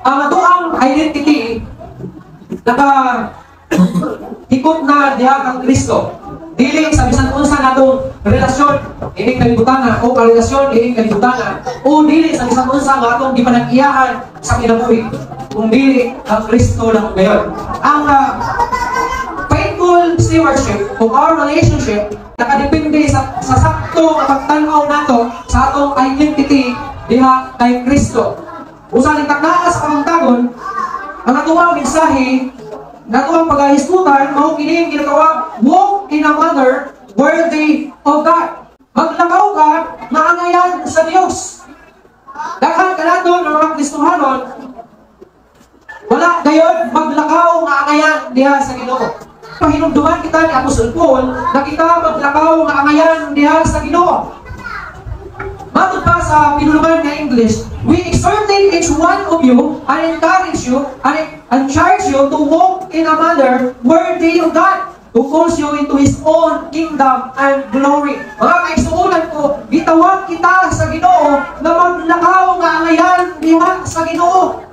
ang atoang identity naka hikot na diha kang Kristo. Dili sa bisan unsa natong relasyon ining kalibutan o karelasyon ining kalibutan o dili sa bisan unsa nga atong gipanag-iyahan sa kinabuhi kung dili ang Kristo lang gayon. Ang faithful stewardship o our relationship nakadepende sa sakto nga pagtan-aw nato sa atong identity diha kay Kristo. Usa ning takna sa kamangtagon ang atuang mensahe natuang paghahisgutan, mao kining ginatawag walk in a manner worthy of God. Maglakaw ka na angayan sa Dios. Daghan kanaton ang mga Kristohanon, wala gayon maglakaw nga angayan diha sa Ginoo. Pahinumduman kita ni Apostol Paul na kita maglakaw nga angayan diha sa Ginoo. Matod pa sa pinulungan na English, we exhorted each one of you and encourage you and charge you to walk in a manner worthy of God, who calls you into His own kingdom and glory. Mga kaigsuunan ko, gitawag kita sa Ginoo na maglakaw nga angayan diha sa Ginoo.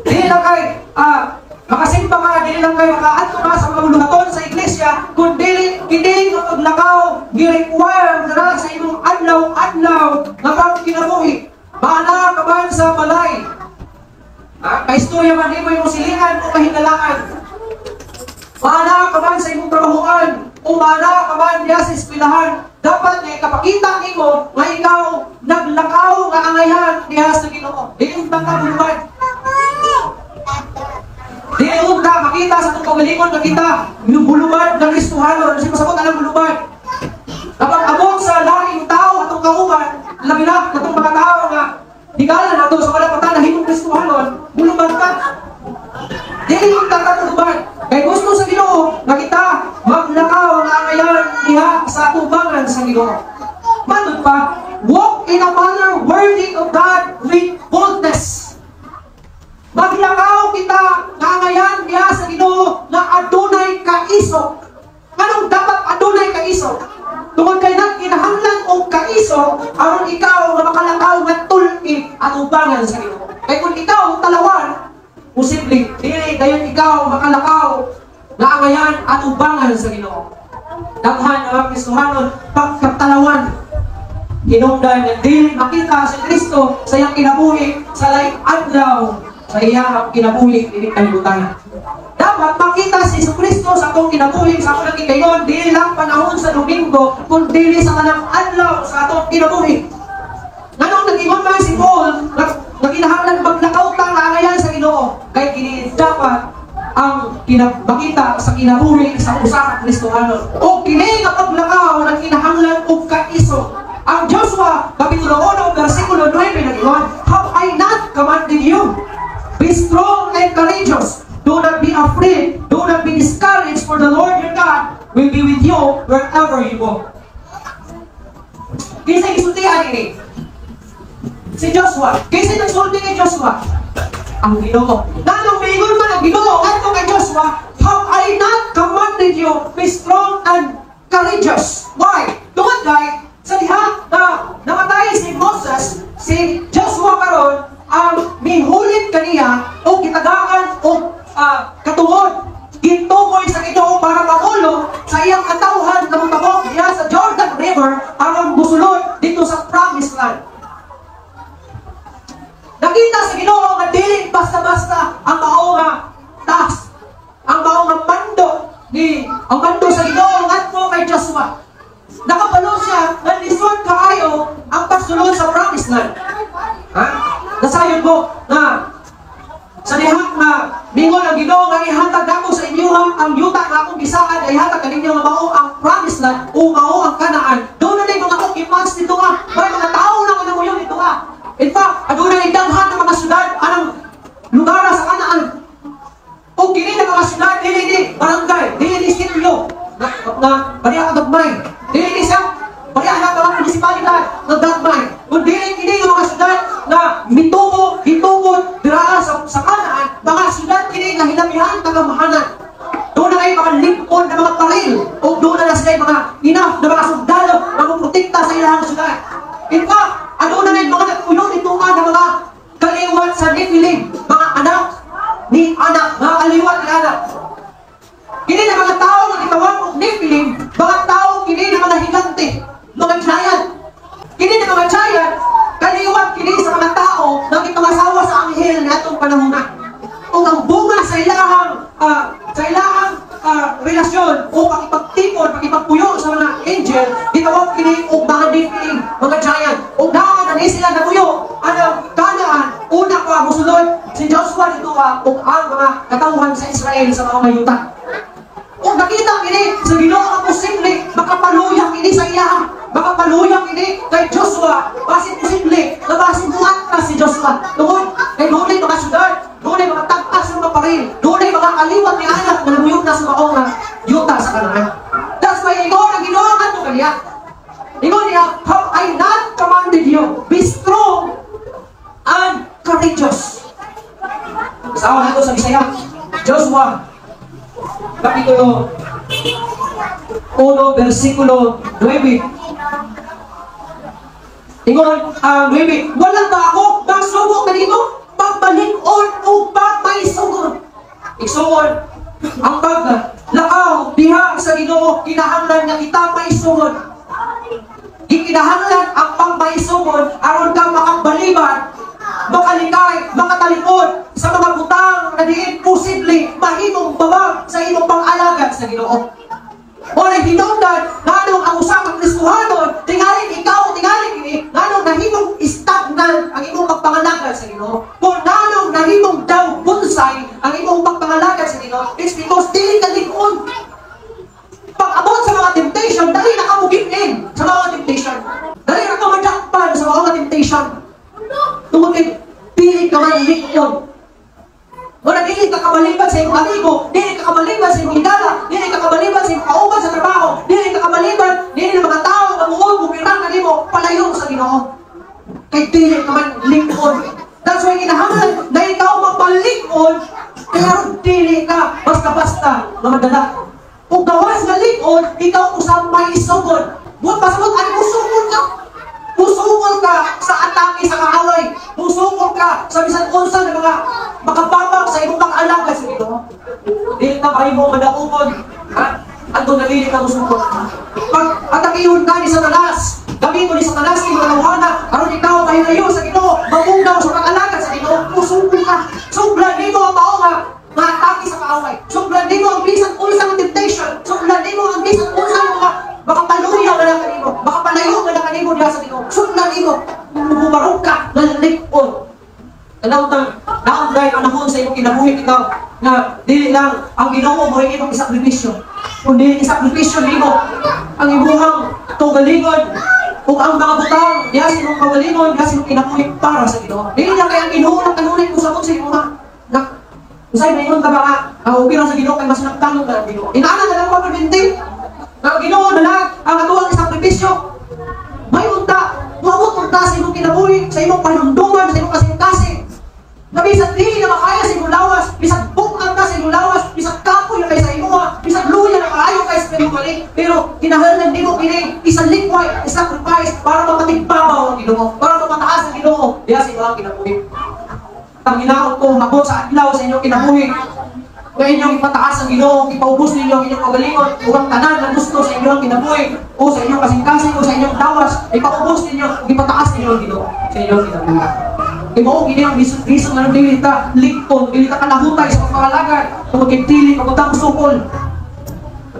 Dili lang kay makasimba ka, dili lang kay makaadto ka sa mga buluhaton sa iglesia, kundi hindi nga paglakaw gi-require na sa imong adlaw-adlaw nga pang kinabuhi. Bahala ka man sa balay. Kaistorya man di mo yung silingan o kahinalaan. Bahala ka man sa imong trabahoan o bahala ka man diya sa eskwelahan. Dapat na ikapakita nimo nga ikaw naglakaw nga angayan diha sa Ginoo. Dili ka buluhan. Dili ka makita sa itong pagalingon na kita minubuluban ng Kristohanon. Kasi pasabot alam buluban. Kapag abot sa laing tao atong kauban, labi na itong mga tao nga higala na ito sa kalapatan na himong Kristohanon, buluban ka. Dili ka buluban. Kaya gusto sa Ginoo na kita maglakaw ang angayan diha sa tubangan sa Ginoo. Matod pa, walk in a manner worthy of God with boldness. Maglakaw kita nga angayan diha sa Ginoo na adunay kaisog. Anong dapat adunay kaisog? Tungod kay kinahanglan og kaisog aron ikaw nga makalakaw nga tulki at ubangan sa Ginoo. Kay kung ikaw talawan, posible dili dayon ikaw makalakaw nga angayan at ubangan sa Ginoo. Daghan ang mga Kristohanon pagkatalawan hinungdan nga dili makita si Kristo sa iyang kinabuhi sa laing adlaw sa iyang kinabuhi dili kalibutan. Dapat makita si Kristo sa atong kinabuhi sa atong gikayon dili lang panahon sa Domingo kundi sa kanang adlaw sa atong kinabuhi. Nganong nag-ingon man si Paul na kinahanglan maglakaw ta nga angayan sa Ginoo kay kini dapat ang makita sa kinabuhi sa usa ka Kristohanon. O kini nga paglakaw na kinahanglan og kaisog. Ang Joshua kapitulo 1 bersikulo 9 nag-ingon, "Have I not commanded you? Be strong and courageous. Do not be afraid. Do not be discouraged, for the Lord your God will be with you wherever you go." Kaysa isultihan ini si Joshua. Kaysa nagsulti kay Joshua ang Ginoo. Nanong mingon man ang Ginoo ngadto kay Joshua, "Have I not commanded you? Be strong and courageous." Why? Tungod kay sa diha na namatay si Moses, si Joshua karon ang mihulit kaniya o gitagaan o katuod gitukoy sa Ginoo para maulog sa iyang katawhan na mutabok diha sa Jordan River aron busulod dito sa Promised Land. Nakita sa Ginoo nga dili basta-basta ang mao nga task, ang mao nga mando ang mando sa Ginoo ngadto kay Joshua. Nakapalo siya nga lisod kaayo ang pagsulod sa Promised Land. Nasayon mo na sa dihak na mingon ang Ginoo nga ihatag nako sa inyo ang yuta nga akong gisaan ay ihatag kaninyo nga mao ang Promised Land o mao ang Kanaan. Doon na mga occupants dito nga, may mga tao na nanguyon dito nga. In fact, adunay daghan ng mga syudad anang lugar sa Kanaan. O kini na mga syudad dili barangay, dili sitio na bariya ka gagmay. Dili siya bariya na mga munisipalidad na gagmay. Kung dili kini mga syudad na mitubo, hitugod, dira sa Kanaan, mga syudad kini nga hilamihan tagamahanan. Doon na kayo mga lingkod na mga paril o doon na sila mga enough na mga sundalo na magprotekta sa ilang syudad. In fact, ano na rin mga nagpuyo nito nga na mga kaliwat sa Nephilim, mga anak ni anak, mga kaliwat ni anak. Kini na mga tao nga gitawag og Nephilim, mga tao kini na mga higante, mga giant. Kini na mga giant, kaliwat kini sa mga tao nga gitawasawa sa anghel na atong panahon na. Kung ang bunga sa ilahang relasyon o pakipagtipon, pakipagpuyo sa mga angel, gitawag kini og mga Nephilim, mga giant. O daan sila napuyo, Kanaan, una ko musulod si Joshua dito og ang mga katawhan sa Israel sa mga mayuta. Kung nakita kini sa Ginoo ang posible, makapaluya kini sa iya, makapaluya kini kay Joshua, basin posible, na basin buhat na si Joshua. Doon, kay doon ay mga syudad, doon ay mga tagtas ng mga paril, doon ay mga kaliwat ni anak na namuyot na sa maong yuta sa Kanaan. That's why ikaw na Ginoo ato kaniya. Ikaw niya, have I not commanded you? Be strong and courageous. Kasawa na ito sa Bisaya, Joshua Kapitulo 1, versikulo 9. Ingon ang 9, walang ba ako magsugod na dito? Pagbalikon o pagmaisugod. Isugod ang paglakaw diha sa Ginoo, kinahanglan nga kita maisugod. Ikinahanglan ang pagmaisugod aron ka makabaliban, makalikay, makatalikod sa mga butang na diin posible mahimong babag sa imong pang-alagad sa Ginoo. O na hinungdan nganong ang usang Kristohanon tingaling ikaw, tingaling ini nganong nahimong stagnant ang imong pagpangalagad sa Ginoo. Kung nganong nahimong daw bunsay ang imong pagpangalagad sa Ginoo, it's because dili ka likod. Pag-abot sa mga temptation, dali na ka mo give in sa mga temptation. Dali na ka madakpan sa mga temptation. Tungkol kay pili ka man likod. O na dili ka kabaliban sa iyong amigo, dili ka kabaliban sa iyong higala, dili ka kabaliban sa iyong kauban sa trabaho, dili ka kabaliban, dili na mga tao ang muod, bumirang na mo, palayo sa Ginoo. Kay dili ka man likod. That's why kinahanglan na ikaw magpalikod, kaya dili ka basta-basta na madala. Kung gawas na likod, ikaw usang may sugod. Buot pasabot, ay musugod ka. Musugod ka sa atake sa kaaway. Musugod ka sa bisan unsa ng mga makababag sa imong pang-alagad sa Ginoo. Dili ka kayo mo madaukod. Andun nalili ka musugod. Pag atakihon ka ni Satanas, gamiton ni Satanas ni Malawhana, aron ikaw mahinayo sa Ginoo, mamundaw sa pang-alagad sa Ginoo, musugod ka. Suglan nimo ang mao nga atake sa kaaway. Suglan nimo ang bisan unsa ng temptation. Suglan nimo ang bisan unsa ng mga makapaluya ka lang kanimo, makapalayo ka lang kanimo diha sa Ginoo. Suglan nimo, bubarog ka ng likod. Naon dahil panahon sa imong kinabuhi ikaw na dili lang ang Ginoo mo rin imong isakripisyo, kundi isakripisyo nimo ang imuhang kaugalingon ug ang mga butang diha sa imong kaugalingon, diha sa imong kinabuhi para sa Ginoo. Dili lang kay ang Ginoo nang kanunay mo sa imong usay na ingon ka ba ang upira sa Ginoo kay mas nagtanong ka ng Ginoo. Inaana na lang pagpapinti. Ang Ginoo na lang ang atuang isakripisyo. May unta, muamot unta sa imong kinabuhi, sa imong panunduman, sa imong kasing-kasing. Na bisag dili na makaya sa imong lawas, bisag bukang ka sa imong lawas, bisag kapoy na kay sa imuha, bisag luya na kaayo kay spiritually. Pero kinahanglan nimo kini isang liquid, sacrifice para mapatigbabaw ang Ginoo, para mapataas ang Ginoo diha sa imong kinabuhi. Ang ginaon ko mabot sa adlaw sa inyong kinabuhi. Kaya inyong ipataas ang Ginoo, ipaubos ninyo ang inyong kagalingon, ug ang tanan na gusto sa inyong kinabuhi, o sa inyong kasing-kasing, o sa inyong dawas, ipaubos ninyo, ug ipataas ninyo ang Ginoo sa inyong kinabuhi. Imo gini ang biso nga dili ta likton, dili ta kalahutay sa pagpangalagan, kung magtili pagutang sukol.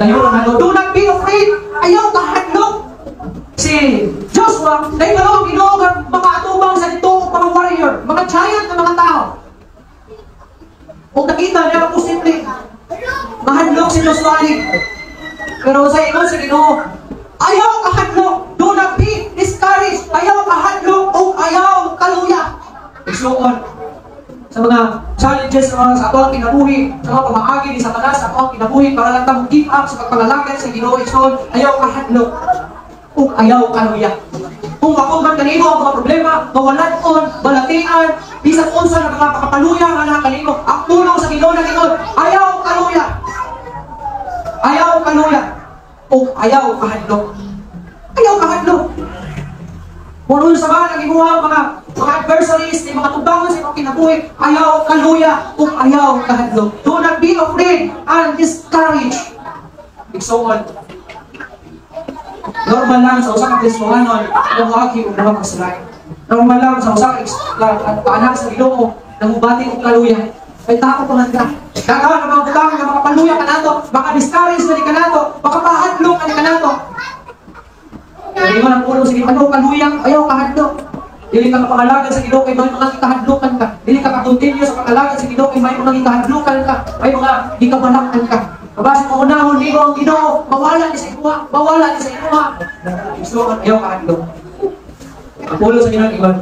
Dayon na do not be afraid. Ayaw ka hadlok. Si Joshua, dahil ano ang Ginoo nga makaatubang sa dito mga warrior, mga giant na mga tao. Kung nakita niya posible, mahadlok si Joshua. Pero sa ingon sa Ginoo, ayaw ka hadlok. Do not be discouraged. Ayaw ka hadlok o ayaw kaluya. Igsuon sa mga challenges sa ato ang kinabuhi, sa mga pamaagi ni Satanas sa ato ang kinabuhi, para lang tamo give up sa pagpangalagad sa Ginoo. Igsuon, ayaw ka hadlok o ayaw kaluya. Kung makuman kanimo ang mga problema, mawalan-on, balatian, bisan unsa na mga pakapaluya nga nakanimo, ang tulong sa Ginoo na Ginoo, ayaw kaluya. Ayaw kaluya o ayaw kahadlok. Ayaw kahadlok. Kung sa mga nagibuha mga mga adversaries, ni mga tubangon sa imong kinabuhi, ayaw kaluya ug ayaw kahadlok. Do not be afraid and discouraged. Igsoon. Normal lang sa usa ka Kristohanon nangagi og mga kasalanan. Normal lang sa usa ka anak sa Ginoo nangubati og kaluya. Kay tako pa man ka. Daghan ang mga butang nga makapaluya kanato, maka-discourage na ni kanato, makapahadlok ka ni kanato. Hindi mo nang ulo sige ano kaluya, ayaw kahadlok. Dili ka kapangalagan sa Ginoo kay may mga kahadlokan ka. Dili ka ka-continue sa pangalagan sa Ginoo kay may mga kahadlokan ka, may mga gikabalakan ka. Kabasi mo unahon ni ang Ginoo, mawala ni sa imo, mawala ni sa imo. Gusto ayaw kahadlok. Ang ulo sa Ginoo iban.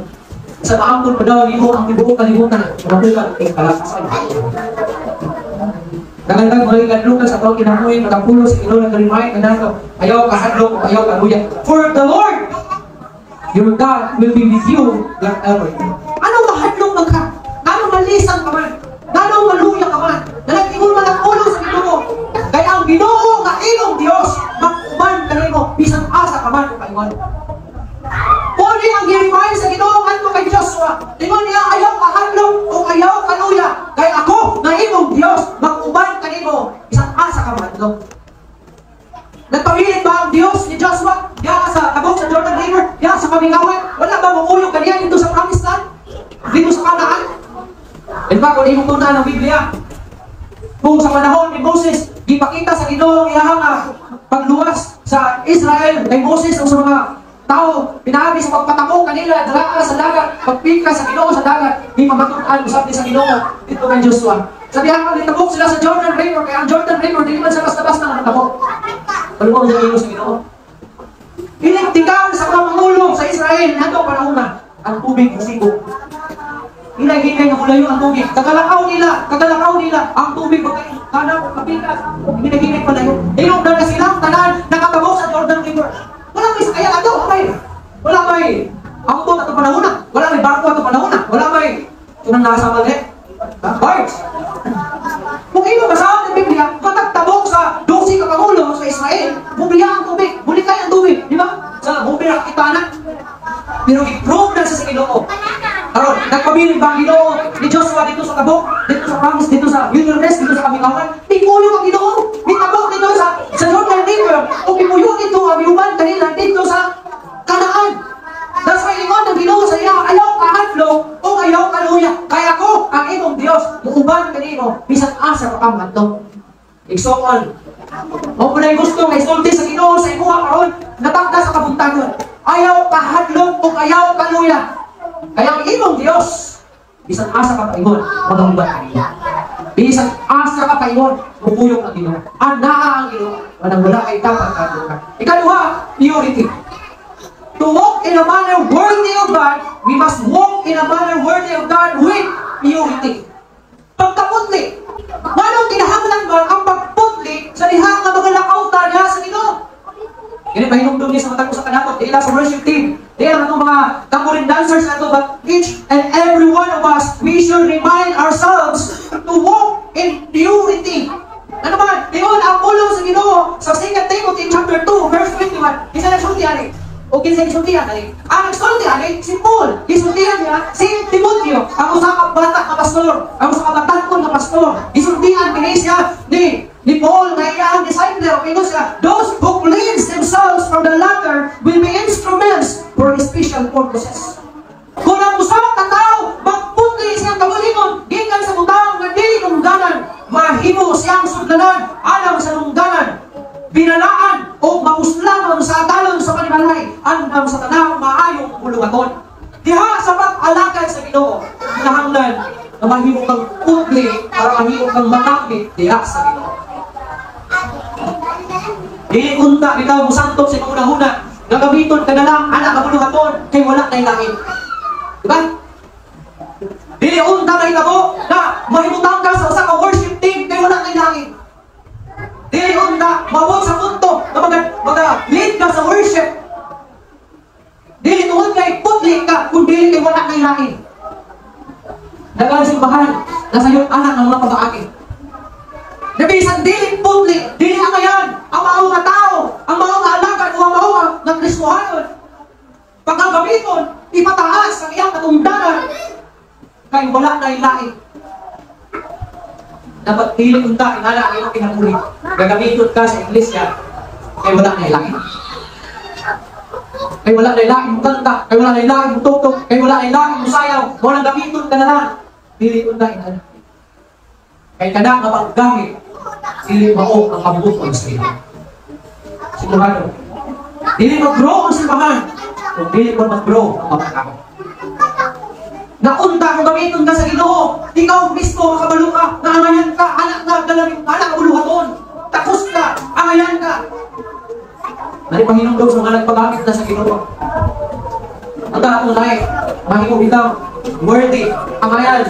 Sa maangkon pa daw imo ang tibuok kalibutan, mabukan kay kalakasan. Nagandang mga iladlukan sa tawag kinamuhin, nagpulo sa Ginoo nag-remind kanato, ayaw kahadlok, ayaw kaluya. For the Lord your God will be with you wherever. Ano mahadlok man ka? Ano malisan ka man? Ano maluya ka man? Nalagtingon man ang ulo sa Ginoo. Kaya ang Ginoo nga imong Dios, makuman kanimo bisan asa ka man kaiwan. Pwede ang i-remind sa Ginoo ngadto kay Joshua. Tingon niya ayaw kahadlok o ayaw kaluya. Kaya ako nga imong Dios, makuman kanimo bisan asa ka man. Nagpamilit ba ang Diyos ni Joshua? Diya sa tabok sa Jordan River? Diya sa Kamingawan? Wala ba manguyog kaniya dito sa Promised Land? Dito sa Kanaan? In fact, kung imong tuna ng Biblia, kung sa panahon ni Moses, ipakita sa Ginoo ang iyang pagluwas sa Israel kay Moses o sa mga tao, pinaagi sa pagpatamo kanila, dala sa dagat, pagpika sa Ginoo sa dagat, di mabatunan, usap sa Ginoo dito kay Joshua. Sabihan ko, nitabok sila sa Jordan River, kaya ang Jordan River, di naman siya basta-basta na natabok. Ano mo ang sa Ginoo? Iligtikan sa mga mangulong sa Israel, nato panahon na, ang tubig sigo. Ilagay nga mula yung ang tubig. Kagalakaw nila, ang tubig kada ko kapikas. Ginagimik pala yun. Ilong na silang tanan, nakatabok sa Jordan River. Wala may sakaya ato, wala may ang boat ato panahon na, wala may barko ato panahon na, wala may tunang nasa mali. Barge. Kung ito basahan ng Biblia, matagtabok sa 12 kapangulo sa Israel, bubiya ang tubig, bulikay ang tubig, di ba? Sa bubiya kita na. Pero i-prove na sa Ginoo. Karon, nagpabiling ba ang Ginoo ni Joshua dito sa tabok, dito sa promise, dito sa wilderness, dito sa Kamingawan? Pinuyo ang Ginoo, mitabok dito sa Jordan River, o pinuyo dito ang biuban kanila dito sa Kanaan. That's why ingon ang Ginoo sa iya, ayaw kahadlok o ayaw kaluya. Kaya ako ang imong Dios, muuban kanimo bisan asa ka kamadto. Igsoon. Mao pa gusto kay sulti sa Ginoo sa imuha karon, natagda sa kabuntagon. Ayaw kahadlok o ayaw kaluya. Kaya ang imong Dios, bisan asa ka paingon, magauban kanimo. Bisan asa ka paingon, mupuyong ang Ginoo. Anaa ang Ginoo, manang wala kay dapat kadto. Ikaduha, purity. To walk in a manner worthy of God, we must walk in a manner worthy of God with purity. Pagkaputli. Manong kinahanglan ba ang pagputli sa diha nga mga lakauta niya sa Ginoo? Kini pahinumdum niya sa matag sa kanato, dili sa worship team, dili lang itong mga tambourine dancers nato, but each and every one of us, we should remind ourselves to walk in purity. Ano ba? Tingnan ang ulo sa Ginoo sa 2 Timothy chapter 2 verse 21. Isa na sultihan o kinsa gisultihan ani? Ang nagsultihan ay si Paul. Gisultihan niya si Timoteo, ang usa ka bata nga pastor, ang usa ka batangkon nga pastor. Gisultihan kini siya ni Paul na iyang disciple. Ino siya, those who cleanse themselves from the latter will be instruments for special purposes. Kung ang usa ka tawo magputli siyang kaugalingon gikan sa butang nga dili nungganan, mahimo siyang sudlanan alang sa nungganan, binalaan o mapuslamon sa atalon sa panimalay andam sa tanang maayong bulungaton. Diha sa pag-alakad sa Ginoo, kinahanglan na mahimo kang putli para mahimo kang makamit diha sa Ginoo. Dili unta bitaw mo santok sa una-una nga gamiton ka na lang anak ka bulungaton kay wala nay langit. Diba? Dili unta mahitabo na mahimutang ka sa usa ka worship team kay wala nay langit. Dili unta mabot sa punto na mag-lead ka sa worship. Dili tuod kay putli ka kung dili kay wala nay langit. Daghang simbahan nasa yung anak ng mga pag-aaki. Nabisan dili putli, dili ang ayan, ang mga nga tao, ang mga nga alagad o ang mga nga Kristohanon. Pagkagamiton, ipataas ang iyang katungdan lain-lain. Dapat dili unta inala ang imong kinabuhi. Gagamiton ka sa iglesia kay wala na lain. Kay wala na lain mo kanta, kay wala na lain mo tuktok, kay wala na lain mo sayaw, mo nang gamiton ka na lang. Dili unta inala. Kay kada nga paggamit, dili mao ang kabubuton sa iyo. Sigurado. Dili mag-grow ang simbahan kung dili mo mag-grow ang pagkakao. Naunta kung gamiton ka sa Ginoo, ikaw mismo makabalo ka, naangayan ka, anak na, dalawin ka, anak kabuluhaton, takos ka, angayan ka. Nari Panginoon daw sa mga nagpagamit na sa Ginoo. Ang tanong na mahimong ikaw, worthy, angayan,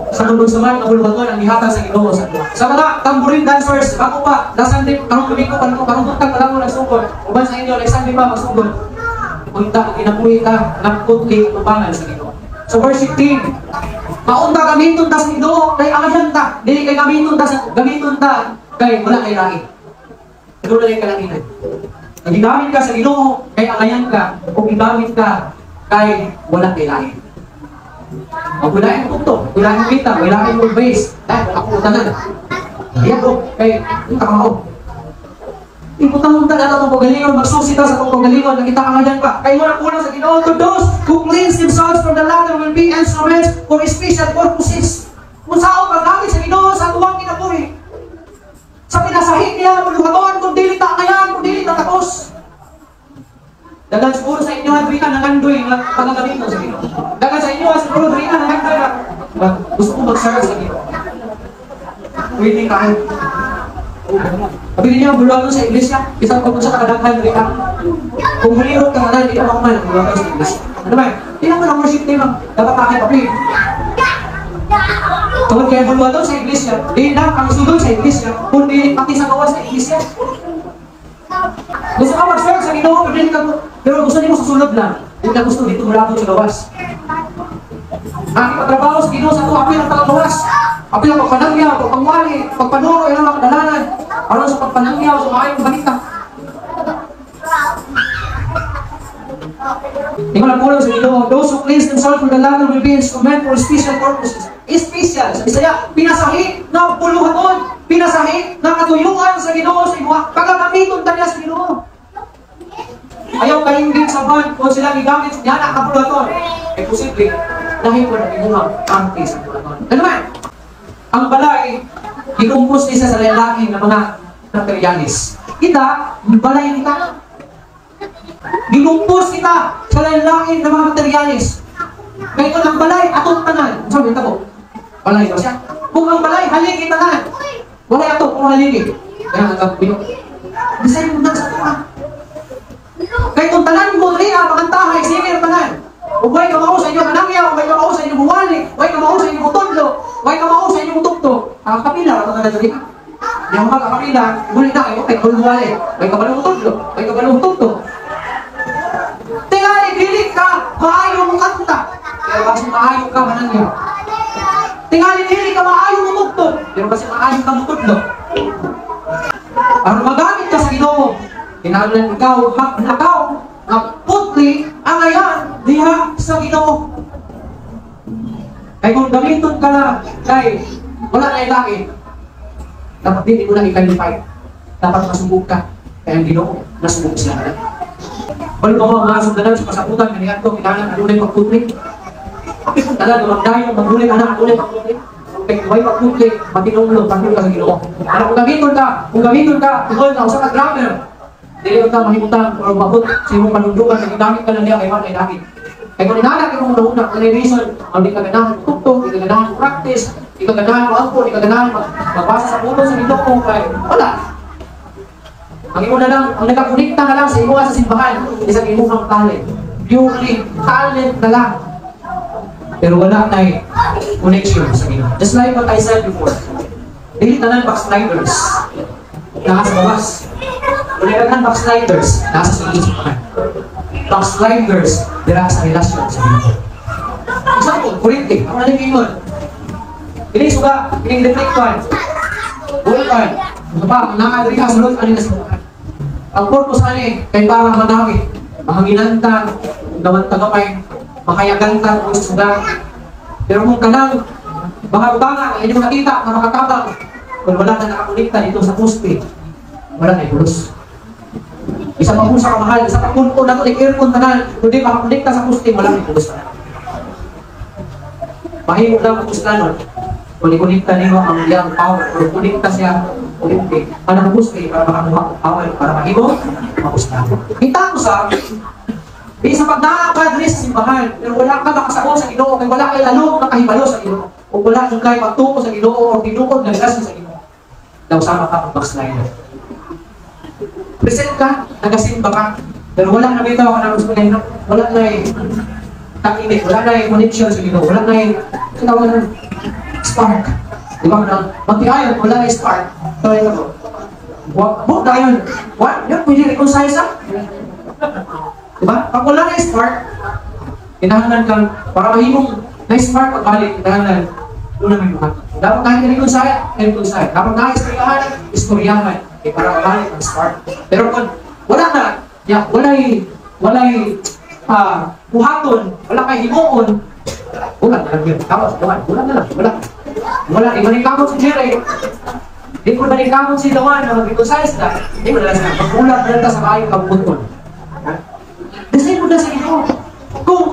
sa tulong saman, kabuluhaton ang ihatag sa Ginoo. Sa mga tambourine dancers, ako pa, nasan din, karong gabi ko, karong tuntag pa lang mo nagsugod, uban sa inyo, nagsang di ba magsugod, punta, kinabuhi ka, nagputli, tubangan sa Ginoo. So worship team, maunta gamiton ta sa Ginoo kay angayan ta, dili kay gamiton ta kay wala kay lain. Pero kay kalanginan. Nagigamit ka sa Ginoo kay angayan ka, kung gigamit ka kay wala kay lain. Wala yung punto, wala yung kita, wala yung base. Dahil ako utanan. Ayan ko, kay kamao. Iputang-unta na itong pagalingon, magsusita sa itong pagalingon, nakita ka nga pa. Kaya unang-unang sa Ginoo, to those who cleanse themselves from the latter will be instruments for special purposes. Kung saan paggamit sa Ginoo, sa tuwang kinabuhi. Sa pinasahig niya, maluhaton, kung dili ta ngayon, kung dili ta tapos. Dagan siguro sa inyo, Adrina, nangandoy na pagagamit mo sa Ginoo. Dagan sa inyo, siguro, Adrina, nangandoy na. Gusto ko magsara sa Ginoo. Pwede ka. Sabi niya, buluan sa iglesia, isang pagpunta sa kadaghan rin ka. Kung hulirot ka na, hindi ka makuman, buluan sa iglesia. Ano ba? Hindi naman ang worship team, dapat pakit papi. Tungkol kaya buluan sa iglesia, di na ang sudol sa iglesia, kundi pati sa gawas sa iglesia. Gusto ka mag-serve sa Ginoo, pero gusto niyo sa sulod lang. Hindi ka gusto dito mula sa gawas. Ang pagtrabaho sa Ginoo sa ito, apil ang tagagawas. Apil ang pagpanangyaw, pagpangwali, pagpanuro, yan ang mga kadalanan. Para sa pagpanangyaw, sa maayong balita. Ikaw lang pulang sa Ginoo, those who cleanse themselves from the latter will be instrument for special purposes. Special, sa Bisaya, pinasahi na puluhaton, pinasahi na katuyuan sa Ginoo sa imuha. Pagkakamiton tanya sa Ginoo. Ayaw kainggit sa ban kung sila gigamit sa diyan ang kapuluhaton. Eh posible, dahil po na imuha anti sa kapuluhaton. Ano man? Ang balay, ikumpos niya sa lalaki ng mga materialis. Kita, balay kita. Gikumpos kita sa lalaki ng mga materialis. Kaya kung ang balay, atong tanan. Sabi ko, balay ba siya? Kung ang balay, haligi tanan. Balay ato, kung haligi. Kaya nagkakabino. Design mo na sa tuwa. Kaya kung tanan mo rin, makantahay, sige tanan. Kung huwag ka mao sa inyo manangyaw, huwag ka mao sa inyo buwali, huwag ka mao sa inyo mutudlo, huwag ka mao sa inyo mutugto, ang kapila, ang mga dali. Yung mga kapila, muli na kayo, huwag ka buwali, huwag ka ba mutudlo, huwag ka ba mutugto. Tingali, dilig ka, maayo mong kanta. Pero kasi maayo ka manangyaw. Tingali, dilig ka, maayo mong mutugto. Pero kasi maayo ka mutudlo. Para magamit ka sa Ginoo, tinalan ikaw, ikaw, ang putli, ang ayan, diha sa Ginoo. Kaya kung gamiton ka na, kay wala na ilaki, dapat din mo na i-qualify. Dapat masubok ka. Kaya ang Ginoo, nasubok sila na. Wala mo mga sundanan sa kasabutan, kanihan ko, kailangan adunay pagputli. Kailangan magdayo, magulay, anak, adunay pagputli. Kaya huwag pagputli, matinulong, pagputli ka sa Ginoo. Ano kung gamiton ka, tungkol ka, usap ka grammar. Dili ka mahimutan o mabot sa imong panundukan na ginamit ka na niya kay Marley David. Kaya kung inanak yung mga una, kung reason, ang di ka ganahan tuktok, di ka ganahan practice, di ka ganahan maangko, di ka ganahan magbasa sa puno sa Ginoo, kaya wala. Ang imo na lang, ang nakakunikta na lang sa imo sa simbahan, isang imong talent. Purely talent na lang. Pero wala tayong connection sa Ginoo. Just like what I said before, dili tanan backsliders. Nasa bawas. Wala ng backsliders, nasa sa isipan. Backsliders, dira sa relasyon sa Ginoo. Example, Kurente, ang naligimon. Ini suka, ini detektuan. Bukan, apa, nakadiri ka sulod, ano na sinukan. Ang purpose ani, kay para manawit, mahanginantang, dawan tagapay, makayagantang, kung suga. Pero kung kanang mga banga ang inyong nakita na makatabang, kung wala na nakakunikta dito sa poste, wala na ipulos. Isa pa po sa kamahal, isa pa po na ito, i-aircon tanan, kung di makakunikta sa poste, wala na ipulos na. Mahimog lang ang puslanon, kung ikunikta niyo ang iyang power, kung kunikta siya, kunikta, anong poste, para makakuha ang power, para mahimog, mapuslanon. Kita ko sa, di sa pagdakad rin sa simbahan, pero wala ka makasako sa Ginoo, kaya wala kayo lalong nakahibalo sa Ginoo. O wala kang kayo magtuko sa Ginoo, o tinukod na relasyon sa Ginoo. Daw sama ka ang backslider. Present ka, nagasimba ka, pero wala na bitaw ka ng gusto na wala na takinig, wala na connection sa Ginoo, wala na tawag na spark. Di ba? Magtiayon, wala na spark. Tawag na ko. Huwag na yun. Yan, pwede reconcile sa? Diba? Pag wala na spark, kinahanglan kang, para mahimong na spark pagbalik, kinahanglan, doon na may mga. Dapat kahit reconcile. Dapat na istoryahan, para mabalik ang spark. Pero kung wala na, walay buhaton, wala kay himuon, wala na lang yun. Tapos, wala na lang, wala. Ibaling kamot si Jerry, di ko baling kamot si Dawan na mag-reconcile sila, di mo na lang sila, pag-ulat na lang sa kayong kabuton. Kasi mo na sa Ginoo. Kung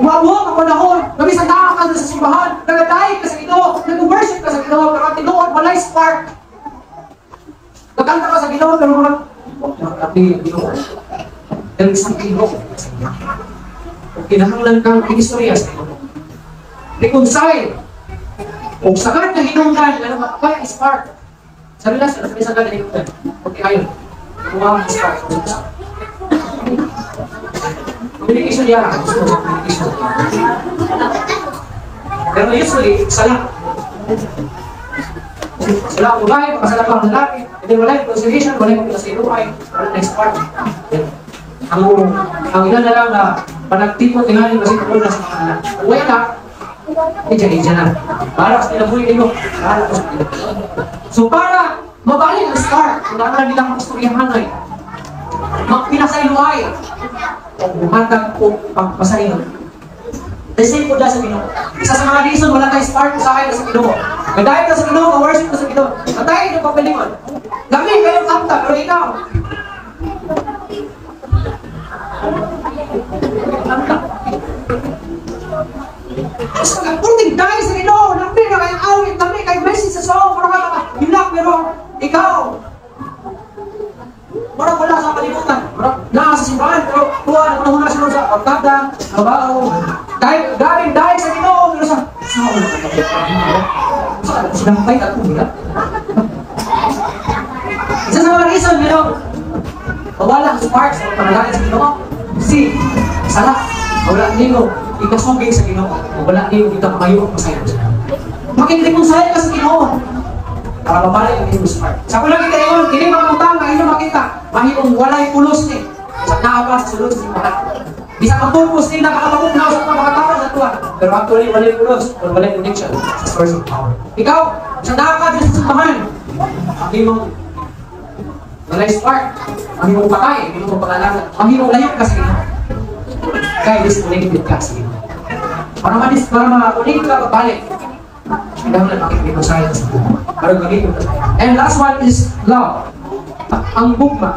mabuha ka panahon, nabisang nakakal sa simbahan, nagadaig ka sa Ginoo, nag-worship ka sa Ginoo, pero ang tinuod, walay spark. Nagkanta ka sa Ginoo, pero mga nakakapili ang Ginoo. Pero isang Ginoo. Kinahanglan kang istorya sa Ginoo. Reconcile. Kung sagad na hinungdan, ano makakaya spark. Sa relasyon, may sagad na hinungdan. Okay, ayun. Kuha ang spark. Communication yan. Communication. Pero usually, sala. Sala ang babae, pakasala pa ang lalaki. Hindi wala yung conciliation, wala yung pinasiluhay. Wala next part. Ang ina na lang na panagtipon tingali kasi kung na sa mga anak. Kung wala, idya na. Para sa tinabuhin nyo. So para mabalik ang start, kung naman nilang istoryahan ay magpinasayluhay o bumatag o pagpasayon. The same po sa Ginoo. Isa sa mga reason, wala tayo spark sa akin sa Ginoo. Nagdahil ka sa Ginoo, ka-worship ka sa Ginoo. Natayin yung pagpalingon. Dami kayong kanta, pero ikaw. Kunting dahil sa Ginoo, dami na kayong awit, dami kayong message sa song, pero hilak, pero ikaw. Wala sa kalimutan. Nasa simbahan, pero tuwa na panahon na sila sa pagkada, trabaho. Dahil sa Ginoo, pero sa wala ka kapit. Sinampay at kumila. Isa sa mga reason, mawala ang spark sa panalangin sa Ginoo. Kasi, sala, wala nino, ikasugay sa Ginoo. Wala nino, kita makayo ang masaya. Makikiponsaya ka sa Ginoo. Para mabalik ang inyong spark. Sa kulang kita yun, hindi makutang na inyong makita. Mahirong walay pulos ni. Sa naabas sa sulod sa simbahan. Bisa ang purpose ni nakakapagpunaw sa pagkakatawa sa tuwa. Pero actually, walay pulos or walay connection sa source of power. Ikaw, sa nakakadres sa simbahan, ang imong walay spark, ang imong patay, ang imong pangalaman, ang imong layok ka sa Ginoo. Kaya disconnected ka sa Ginoo. Para ma-connect ka pabalik. Kailangan makikita sa iyo. And last one is love. Ang bugma.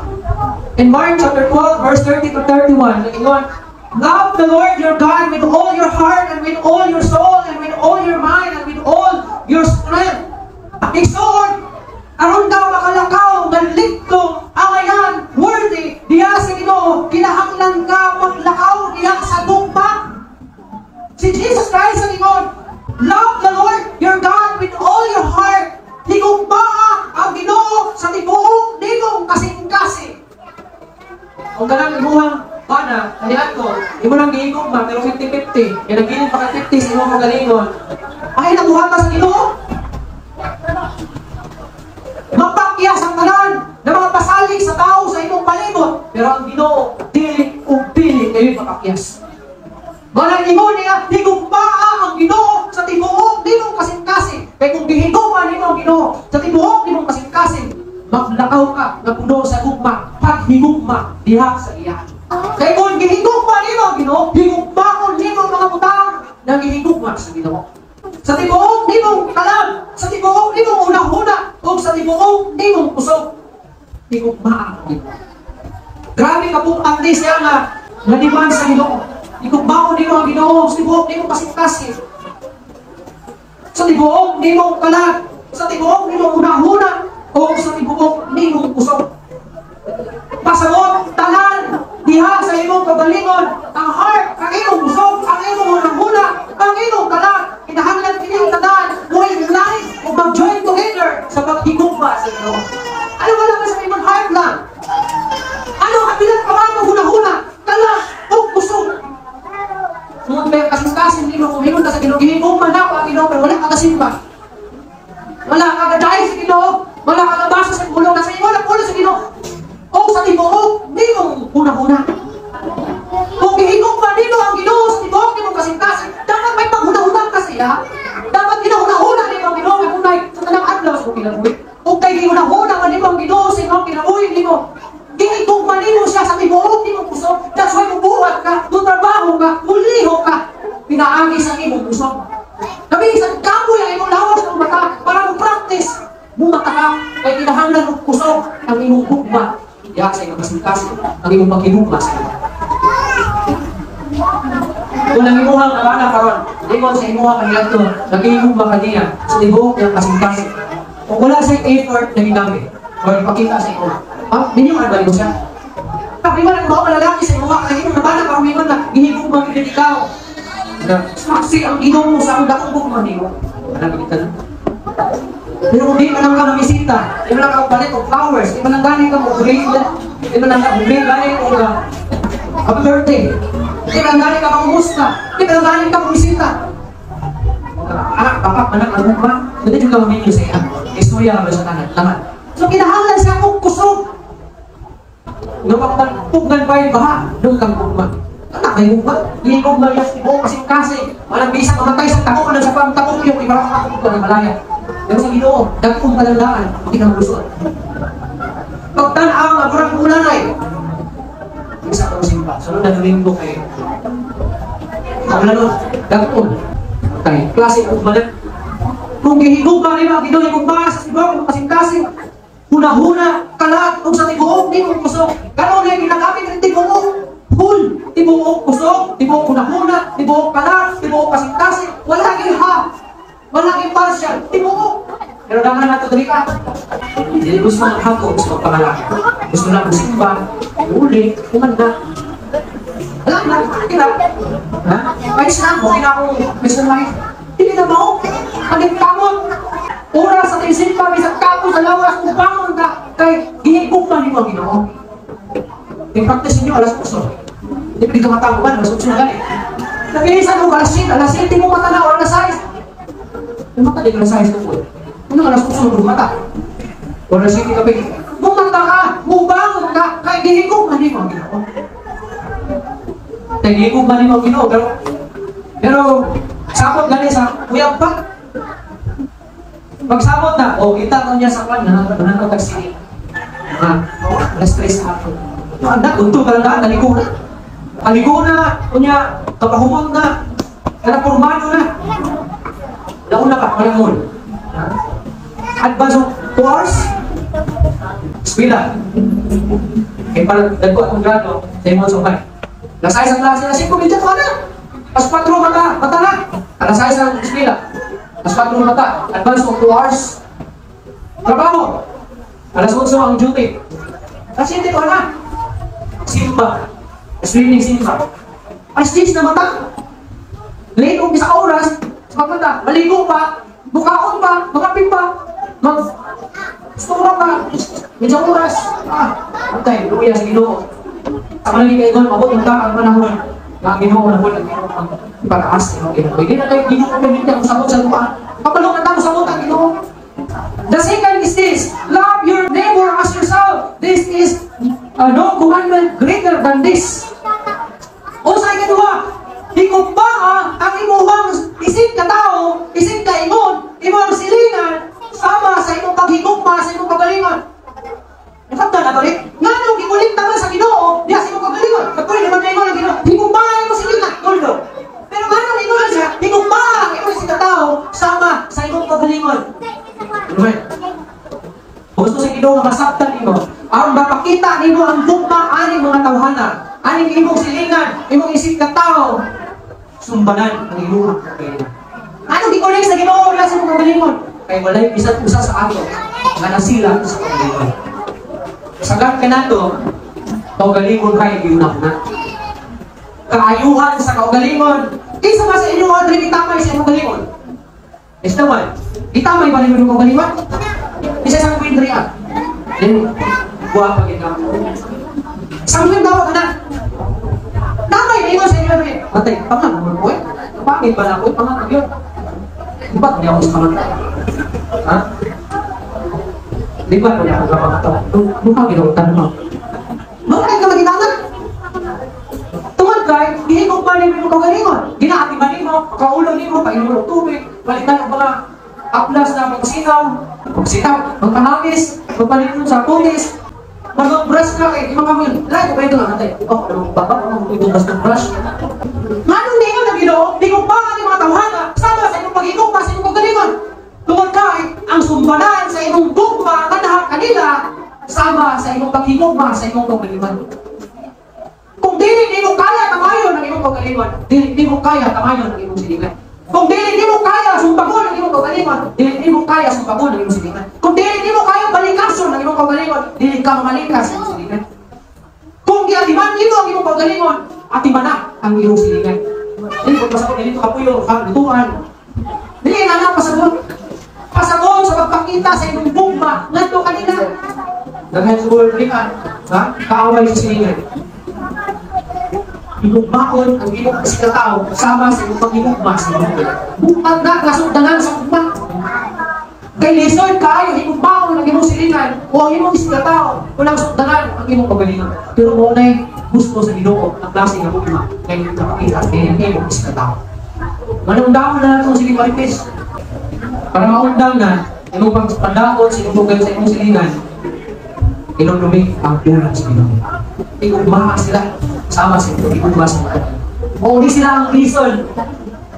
In Mark chapter 12, verse 30 to 31, nag-ingon, love the Lord your God with all your heart and with all your soul and with all your mind and with all your strength. Igsoon, aron daw makalakaw, nalito, angayan, worthy, diya sa Ginoo, kinahanglan ka maglakaw diya sa bugma. Si Jesus Christ ang ingon, love the Lord your God with all your heart. Higugmaa ang Ginoo sa tibuok nimong kasing-kasing. Kung ganang imuhang bana, kanian ko, di mo lang gihigugma, pero 50-50. Kaya nagilin pa ka 50 sa imong magalingon. Ay, nabuhat ka sa Ginoo. Mapakyas ang tanan na mga pasalig sa tao sa imong palibot. Pero ang Ginoo, dili o pili kayo'y mapakyas. Walang ingon niya, higugmaa ang Ginoo sa tibuok nimong kasing-kasing. Kaya kung gihigugma nimo ang Ginoo sa tibuok nimong kasing-kasing, maglakaw ka na puno sa gugma, paghigugma diha sa iya. Kaya kung gihigugma nimo ang Ginoo, higugmaon nimo ang mga butang. nagihigugma sa Ginoo. Sa tibuok di mong kalam, sa tibuok di mong unang-una, o sa tibuok di mong kusog. Higugma ang Ginoo. Grabe ka po ang siya nga nadiman sa Ginoo. Higugma di mo ang Ginoo, sa tibuok di mong kasing-kasing. Sa tibuok di mong kalam, sa tibuok di mong unang-una, o sa tibuok di mong kusog. Pasabot, tanan, diha sa imong kagalingon, ang heart, ang imong busog, ang imong unang-una, ang imong kalat, kinahanglan kining tanan, buhay life, o mag-join together sa paghigugma sa Ginoo. Ano wala ka sa imong heart lang? Ano kabilang ka man huna-huna, kalat, o busog? Nung may kasing-kasing Ginoo, kumingon ka sa Ginoo, gihigugma na ako ang Ginoo, pero wala ka kasimba. Wala ka kadahay sa Ginoo, wala ka nabasa sa kulong, nasa iyo, wala pulo sa Ginoo. O sa tibuok, di mo unang-una. Kung gihigugma di mo ang Ginoo sa tibuok, di mo kasing-kasing, dapat may paghuna-huna kasi ha. Dapat ginahuna-huna di mo ang Ginoo, kanunay sa tanang adlaw sa kinabuhi. Kung kay gihuna-huna man di mo ang Ginoo sa imong kinabuhi, di mo. Gihigugma di mo siya sa tibuok, di mo puso. That's why mubuhat ka, mutrabaho ka, muliho ka. Pinaagi sa imong puso. Sabi, isang kapoy ang imong lawas ng mata para mo-practice. Bumata ka, kay kinahanglan ng puso ang imong gugma. Ya sa imong kasing-kasing, ang imong paghigugma sa Ginoo. Kung ang imuha ka ba na karon, di mo sa imuha kanila ito, nag-ihigugma ka niya sa tibuok ng kasing-kasing. Kung wala sa effort na ginamit, o ipakita sa imuha, ninyo ka ba siya? Kapiman ang mga malalaki sa imuha, kaya ito na ba na karumiman na gihigugma ka ikaw? Maksi ang Ginoo mo sa akong dakong gugma niyo. Alam kita na. Pero kung di man lang ka mamisita, di man lang ka palit o flowers, di man lang galing ka mag-grade, di man lang ka-grade, galing ko ka happy birthday, di man lang galing ka makumusta, di man lang galing ka mamisita. Anak, bapak, anak, anak ba? Hindi juga maminyo sa iya. Istorya ba sa tanan? Laman. So, kinahanglan siya akong kusog. Pugnan pa yung baha, doon kang pugma. Anak, may pugma. Hindi pugma yung buong kasing-kasing. Walang bisang mamatay sa takot ka na sa pang-takot yung ibarang takot ka na malaya. Pero sa Ginoo, dagkong kalandaan, hindi ka malusot. Pagtanaw, murang ulanay. Isa ka simpa. Sunod na domingo kayo. Paulanod, dagkong. Okay, klase kong balat. Kung gihigugma rin ang Ginoo, higugma sa Ginoo, kasing-kasing, huna-huna, kalat, kung sa tibuok, di mo kusog. Gano'n na yung ginagamit ng tibuok. Hul, tibuok kusog, tibuok huna-huna, tibuok kalat, tibuok kasing-kasing, wala ha. Walang impartial, tibuok. Pero naman nato dali ka. Hindi gusto ng hako, gusto ng pangalaki. Gusto na magsimba, uli, kumanda. Alam na, kila. Ha? Ayos na, okay na akong Mr. Life. Hindi na mo. Kaling kamon. Oras sa tinsimba, bisang kapo sa lawas, kung bangon ka, kay gihigugma niyo ang Ginoo. I-practice niyo alas 8. Hindi pwede ka matangguban, alas 8 na gani. Nag-iisan mo, alas 7 mo matanaw, alas 6. Yung mata di ka sa size ko. Ano ka nasusunod mata? Wala siya ka pwede. Bumata ka, bubangon ka, kaya gihigugma niyo ang Ginoo. Kaya gihigugma niyo ang Ginoo, pero sabot gani sa uyab pa. Pagsabot na, kita ko niya sa kwan, nananong tagsili. Na-stress ako. Anak, unto ka lang naligo na. Naligo na, kunya, kapahumot na, kanapurmano na. Nauna ka, walang mall. Advance of 2 hours? Eskwela. Kaya parang nagko akong grado sa imong sumay. Lasay sa klase na 5 minutes ka na. Pas 4 mata na. Alasay sa eskwela. Pas 4 mata. Advance of 2 hours. Trabaho. Alas 8 ang duty. Kasi hindi ko na. Simba. Swimming simba. Alas 10 na mata. Late o isa oras. Maganda, maligo pa, bukaon pa, makapin pa, mag-stura pa, medyo oras. Okay, luya sa Ginoo. Sa mga kaigon, mabot yung ang panahon. Nga Ginoo na po, ang ipataas ng Ginoo. Hindi na kayo Ginoo na hindi ang sabot sa lupa. Kapalungan tayo sabot ang Ginoo. The second is this, love your neighbor as yourself. This is no commandment greater than this. O sa ikaduha, higugma ang imuhang isip ka tao, isip ka imon, imong silingan, sama sa imong paghigugma, sa imong kagalingan. Nakapta na ba rin? Nga nung ikulit naman sa Ginoo, diya sa imong kagalingan. Kapag naman na imong Ginoo, higugma ang imong silingan, tuldo. Pero nga nung ikulit siya, kaugalingon. Amen. Gusto sa Ginoo nga masabtan nimo, aron mapakita nimo ang gugma aning mga tawhana, aning imong silingan, imong isip ka tao, sumbanan ang iluhang kaugalingon. Ano di correct sa Ginoo wala sa kaugalingon? Kay walay bisan usa sa ato nga nasila sa kaugalingon. Sagad ka nato, kaugalingon kay giunah na. Kaayuhan sa kaugalingon. Kaysa ba sa inyo mga trinitamay sa imong kaugalingon? Yes naman. Itamay ba ninyo yung kaugalingon? Isa sa kwindriya. Then, buwa pa gina. Sa mga daw ka na. Namay na yun sa inyo. Matay, pangan mo ko eh. Pangit ba na ako? Pangan yun. Ba't niya ako sa kamanta? Ha? Di ba niya ako sa kamanta? Mukha ginautan mo. Bakit ka magitangan? Tungod kay, hindi ko pa rin yung kaugalingon. Ginaatiman mo, kaulo mo, painom ng tubig, balikan ang mga aplas na magsinaw, magpahangis, magpalitin sa pulis, mag-brush ka kay mga kamil. Lahat ko pwede lang natin. Oh, ano ba? Ano mo ito basta brush? Manong di ko na Ginoo, di ko pa ang mga tawhana, sama sa inyong pag-igugma sa inyong kaugalingon. Tungod kay, ang sumbanan sa inyong gugma kanahan kanila, sama sa inyong pag-igugma sa inyong kaugalingon. Kung di mo kaya tamayon ang imong kaugalingon, di mo kaya tamayon ang imong silingan. Kung di mo kaya sumbagon ang imong kaugalingon, di mo kaya sumbagon ang imong silingan. Kung di mo kaya balikason ang imong kaugalingon, di ka mamalikas ang imong silingan. Kung giatiman nimo ang imong kaugalingon, atiman na ang imong silingan. Dili ko pasagot dito kapuyo, lutuan. Dili na pasagot. Pasagot sa pagpakita sa imong gugma ngadto kanila. Daghan siguro dikan, ha? Kaaway sa silingan. Igugmaon ang imong kasikataw sama sa imong pag-igugma sa imong gugma. Bukag na kasundanan sa gugma. Kay lisod kaayo igugmaon ang imong silingan o ang imong kasikataw unang sundanan ang imong kaugalingon. Pero mo nay gusto sa Ginoo ang klase nga gugma kay nakakita kay imong kasikataw. Manungdaon na natong sige maripis. Para maundang na imong pagpandaon sa imong bugal sa imong silingan. Ilumlumig ang tulad sa Ginoo. Igugma sila sama sa igugma sa mga. O di sila ang reason.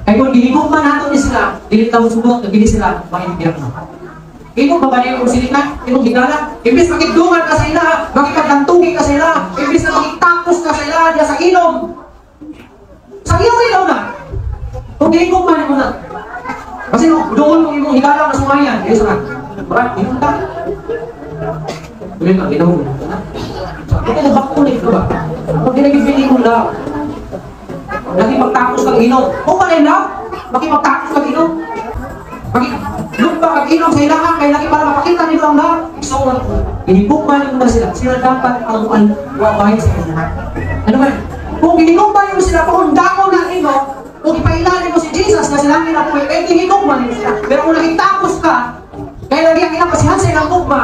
Kaya kung giligugma nato ni sila, dilit lang subok, nagili sila, makimpiyat na. Imong babalik kung silikan, imong higala. Imbis makidungan ka sa ila, makipagkantugi ka sa ila, imbis na makitapos ka sa ila, diya sa ilong. Sa ilaw na. Kung giligugma mo na. Kasi doon kung imong higala na sumayan, yun sa marat, yun ka. Tuloy ka, ginawa mo na. Ito na bakulit ko ba? Kung ginagipili mo lang, nakipagtapos kang inom. Kung pa rin lang, makipagtapos kang inom. Lumpa kang inom sa ilahan, kaya lagi para mapakita nito ang lahat. So, ginigugma na sila. Sila dapat ang wabahin sa ilahan. Ano ba? Kung ginigugma mo sila, kung dako na inom, kung ipailanin mo si Jesus na sila nila po, eh ginigugma mo sila. Pero kung nakitapos ka, kaya lagi ang inapasihan sa ilang gugma,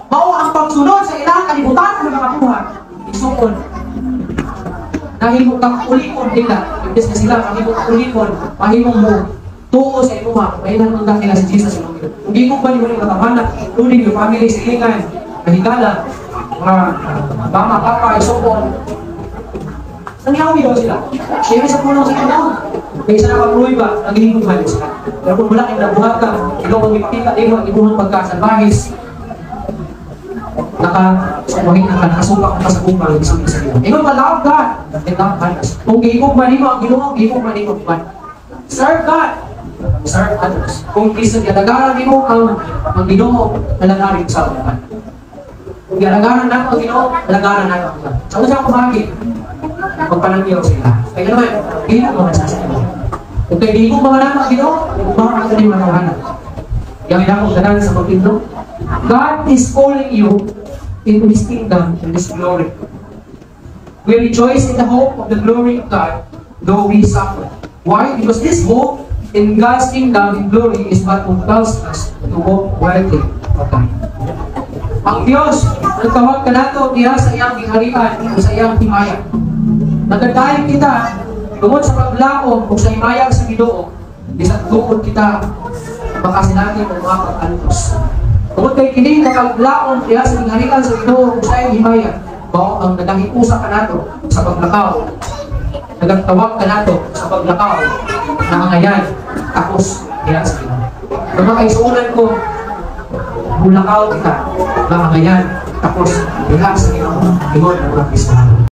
mao ang pagsunod sa ilang kalibutan ng mga buhat. Isukon. Nahimo kang ulikon nila. Imbes na sila, mahimo kang ulikon, mahimo mo tuo sa inuha. Mahinan mo nila si Jesus. Kung di mo ba ni mo yung katamana, tuloy yung family, silingan, kahigala, mga mama, papa, isukon. Nangyawi daw sila. Siya sa punong sa inuha. Kaya isa nakapuluy ba, nagiling mo sila. Pero kung wala kayong nabuhat ka, ikaw kung ipita, ibuhang pagkasalbahis, nakasupak ka sa gugma ng isang isa nila. Ikaw love God. Love God. Kung giigugma nimo ang Ginoo, giigugma nimo God. Serve God. Serve others. Kung alagaran nimo ang Ginoo, alagaran sa God. Kung alagaran nato ang Ginoo, alagaran nato ang God. Sa una ko bahagi, magpanangyaw sila. Kaya naman, giigugma na sa Ginoo. Kung kaya giigugma na nato ang Ginoo, giigugma na nato ang matawanan. Yang ina ko ganan sa pagpindro. God is calling you into His kingdom and His glory. We rejoice in the hope of the glory of God, though we suffer. Why? Because this hope in God's kingdom and glory is what compels us to walk worthy of God. Ang Diyos, nagtawag ka nato diha sa iyang giharian, sa iyang himaya. Nagadayon kita, tungod sa paglaom o sa himaya sa Ginoo, bisag tukod kita, makasinatin ang mga pag-altos. Tungod kay kini nakaglaon diha sa giharian sa Ginoo sa iyang himaya, mao ang nagahiusa ka nato sa paglakaw. Nagtawag ka nato sa paglakaw na angayan tapos diha sa Ginoo. Kung makaisuunan ko, bulakaw kita, mga ngayon, tapos, bilang sa Ginoo, ingon ang mga Kristo.